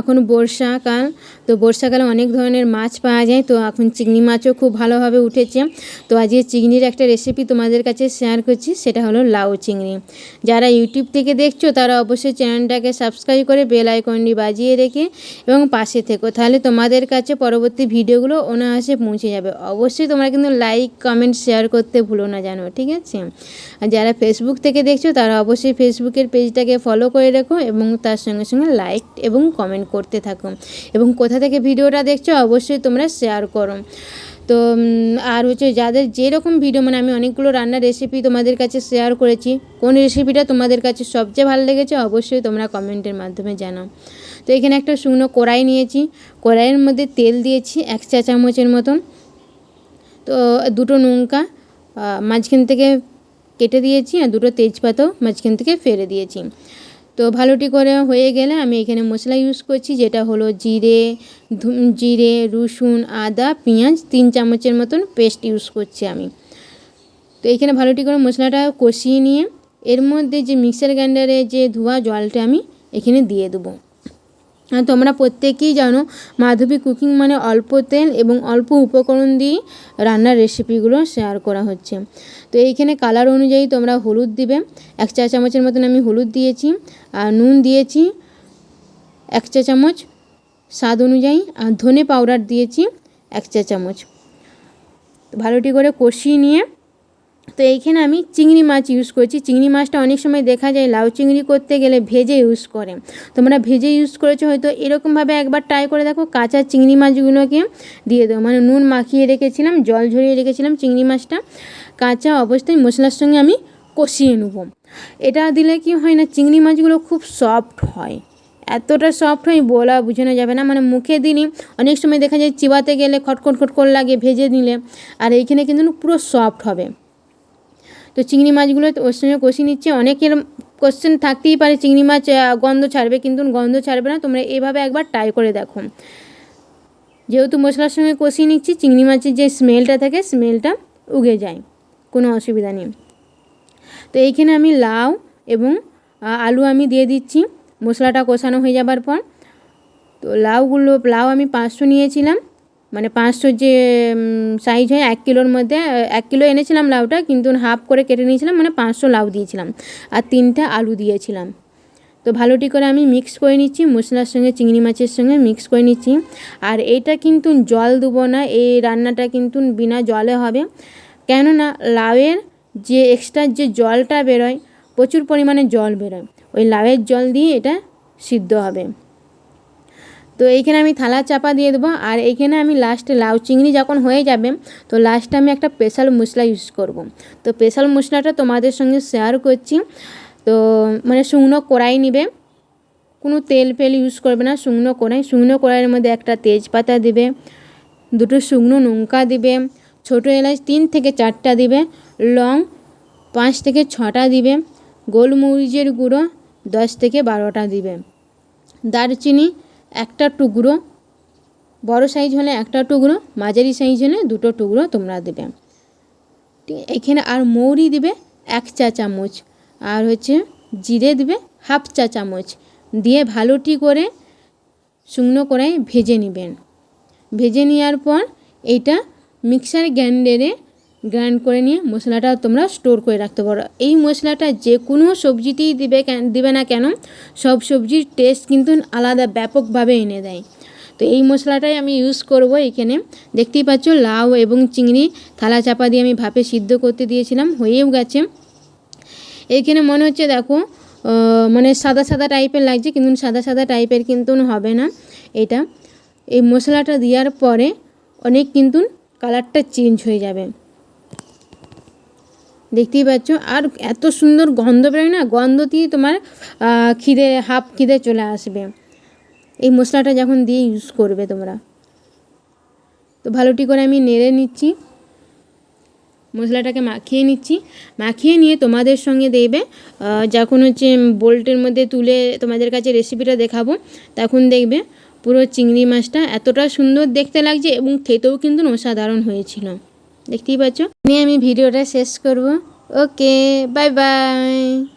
এখন বর্ষাকাল, তো বর্ষাকালে অনেক ধরনের মাছ পাওয়া যায়। তো এখন চিংড়ি মাছও খুব ভালোভাবে উঠেছে। তো আজকে চিংড়ির একটা রেসিপি তোমাদের কাছে শেয়ার করছি, সেটা হলো লাউ চিংড়ি। যারা ইউটিউব থেকে দেখছো তারা অবশ্যই চ্যানেলটাকে সাবস্ক্রাইব করে বেল আইকনটি বাজিয়ে রেখে এবং পাশে থেকো, তাহলে তোমাদের কাছে পরবর্তী ভিডিওগুলো অনায়াসে পৌঁছে যাবে। অবশ্যই তোমরা কিন্তু লাইক কমেন্ট শেয়ার করতে ভুলো না, জানো, ঠিক আছে? আর যারা ফেসবুক থেকে দেখছো তারা অবশ্যই ফেসবুকের পেজটাকে ফলো করে রেখো এবং তার সঙ্গে সঙ্গে লাইক এবং কমেন্ট করতে থাকো। এবং কোথা থেকে ভিডিওটা দেখছো অবশ্যই তোমরা শেয়ার করো। তো আর হচ্ছে যাদের যেরকম ভিডিও, মানে আমি অনেকগুলো রান্নার রেসিপি তোমাদের কাছে শেয়ার করেছি, কোন রেসিপিটা তোমাদের কাছে সবচেয়ে ভালো লেগেছে অবশ্যই তোমরা কমেন্টের মাধ্যমে জানাও। তো এখানে একটা শুকনো কড়াই নিয়েছি, কড়াইয়ের মধ্যে তেল দিয়েছি 1 চা চামচের মতন। তো 2টো লঙ্কা মাঝখান থেকে কেটে দিয়েছি আর 2টো তেজপাতাও মাঝখান থেকে ফেলে দিয়েছি। তো ভালোটি করে হয়ে গেলে আমি এখানে মশলা ইউজ করছি, যেটা হলো জিরে, রসুন, আদা, পেঁয়াজ 3 চামচের মতন পেস্ট ইউজ করছি আমি। তো এখানে ভালোটি করে মশলাটা কষিয়ে নিয়ে এর মধ্যে যে মিক্সার গ্রাইন্ডারে যে ধোয়া জলটা আমি এখানে দিয়ে দেবো। তোমরা প্রত্যেকেই জানো মাধবী কুকিং মানে অল্প তেল এবং অল্প উপকরণ দিয়ে রান্নার রেসিপিগুলো শেয়ার করা হচ্ছে। তো এইখানে কালার অনুযায়ী তোমরা হলুদ দিবে, 1 চা চামচের মতন আমি হলুদ দিয়েছি। আর নুন দিয়েছি 1 চা চামচ স্বাদ অনুযায়ী। আর ধনে পাউডার দিয়েছি 1 চা চামচ। ভালোটি করে কষিয়ে নিয়ে তো এইখানে আমি চিংড়ি মাছ ইউজ করছি। চিংড়ি মাছটা অনেক সময় দেখা যায় লাউ চিংড়ি করতে গেলে ভেজে ইউজ করে। তোমরা ভেজে ইউজ করেছো হয়তো, এরকমভাবে একবার ট্রাই করে দেখো। কাঁচা চিংড়ি মাছগুলোকে দিয়ে দেবো, মানে নুন মাখিয়ে রেখেছিলাম, জল ঝরিয়ে রেখেছিলাম চিংড়ি মাছটা, কাঁচা অবস্থায় মশলার সঙ্গে আমি কষিয়ে নেব। এটা দিলে কি হয় না, চিংড়ি মাছগুলো খুব সফট হয়, এতটা সফট হয় বলা বোঝানো যাবে না। মানে মুখে দিলে অনেক সময় দেখা যায় চিবাতে গেলে খটখট লাগে ভেজে নিলে, আর এইখানে কিন্তু পুরো সফট হবে। তো চিংড়ি মাছগুলো ওর সঙ্গে কষিয়ে নিচ্ছে। অনেকের কোশ্চেন থাকতেই পারে চিংড়ি মাছ গন্ধ ছাড়বে, কিন্তু গন্ধ ছাড়বে না। তোমরা এভাবে একবার ট্রাই করে দেখো। যেহেতু মশলার সঙ্গে কষিয়ে নিচ্ছি, চিংড়ি মাছের যে স্মেলটা থাকে স্মেলটা উগে যায়, কোনো অসুবিধা নেই। তো এইখানে আমি লাউ এবং আলু আমি দিয়ে দিচ্ছি মশলাটা কষানো হয়ে যাবার পর। তো লাউ আমি 500 নিয়েছিলাম, মানে 500 যে সাইজ হয় 1 কিলোর মধ্যে, 1 কিলো এনেছিলাম লাউটা, কিন্তু হাফ করে কেটে নিয়েছিলাম, মানে 500 লাউ দিয়েছিলাম। আর 3টা আলু দিয়েছিলাম। তো ভালোটি করে আমি মিক্স করে নিচ্ছি, মশলার সঙ্গে চিংড়ি মাছের সঙ্গে মিক্স করে নিচ্ছি। আর এইটা কিন্তু জল দেবো না, এই রান্নাটা কিন্তু বিনা জলে হবে। কেননা লাউয়ের যে এক্সট্রা যে জলটা বেরোয়, প্রচুর পরিমাণে জল বেরোয়, ওই লাউয়ের জল দিয়ে এটা সিদ্ধ হবে। তো এইখানে আমি থালা চাপা দিয়ে দেবো। আর এইখানে আমি লাস্টে লাউ চিংড়ি যখন হয়ে যাবে, তো লাস্টে আমি একটা স্পেশাল মশলা ইউজ করব। তো স্পেশাল মশলাটা তোমাদের সঙ্গে শেয়ার করছি। তো মানে শুকনো কড়াই নিবে, কোনো তেল ফেল ইউজ করবে না, শুকনো কড়াইয়ের মধ্যে একটা তেজপাতা দিবে, 2টো শুকনো লঙ্কা দিবে, ছোটো এলাচ 3 থেকে 4টা দিবে, লং 5 থেকে 6টা দিবে, গোলমরিচের গুঁড়ো 10 থেকে 12টা দিবে, দারচিনি 1টা টুকরো, বড় সাইজ হলে 1টা টুকরো, মাঝারি সাইজ হলে 2টো টুকরো তোমরা দেবে। ঠিক এখানে আর মৌরি দিবে 1 চা চামচ, আর হচ্ছে জিরে দিবে 1/2 চা চামচ দিয়ে ভালোটি করে শুকনো কড়াই ভেজে নেবেন। ভেজে নেওয়ার পর এইটা মিক্সার গ্রাইন্ডারে গ্রাইন্ড করে নিয়ে মশলাটা তোমরা স্টোর করে রাখতে পারো। এই মশলাটা যে কোনো সবজিতেই দিবে না কেন, সব সবজির টেস্ট কিন্তু আলাদা ব্যাপকভাবে এনে দেয়। তো এই মশলাটাই আমি ইউজ করব। এখানে দেখতেই পাচ্ছ লাউ এবং চিংড়ি থালা চাপা দিয়ে আমি ভাপে সিদ্ধ করতে দিয়েছিলাম, হয়েও গেছে। এইখানে মনে হচ্ছে দেখো মানে সাদা সাদা টাইপের লাগছে, কিন্তু সাদা সাদা টাইপের কিন্তু হবে না। এটা এই মশলাটা দেওয়ার পরে অনেক কিন্তু কালারটা চেঞ্জ হয়ে যাবে, দেখতেই পাচ্ছ। আর এত সুন্দর গন্ধ বেরোয় না, গন্ধ দিয়ে তোমার হাফ খিদে চলে আসবে এই মশলাটা যখন দিয়ে ইউজ করবে তোমরা। তো ভালোটি করে আমি নেড়ে নিচ্ছি, মশলাটাকে মাখিয়ে নিয়ে তোমাদের সঙ্গে দেবে যখন হচ্ছে বোল্টের মধ্যে তুলে তোমাদের কাছে রেসিপিটা দেখাবো, তখন দেখবে পুরো চিংড়ি মাছটা এতটা সুন্দর দেখতে লাগছে এবং খেতেও কিন্তু অসাধারণ হয়েছিল, দেখতেই পাচ্ছ। নিয়ে আমি ভিডিওটা শেষ করব। ওকে, বাই বাই।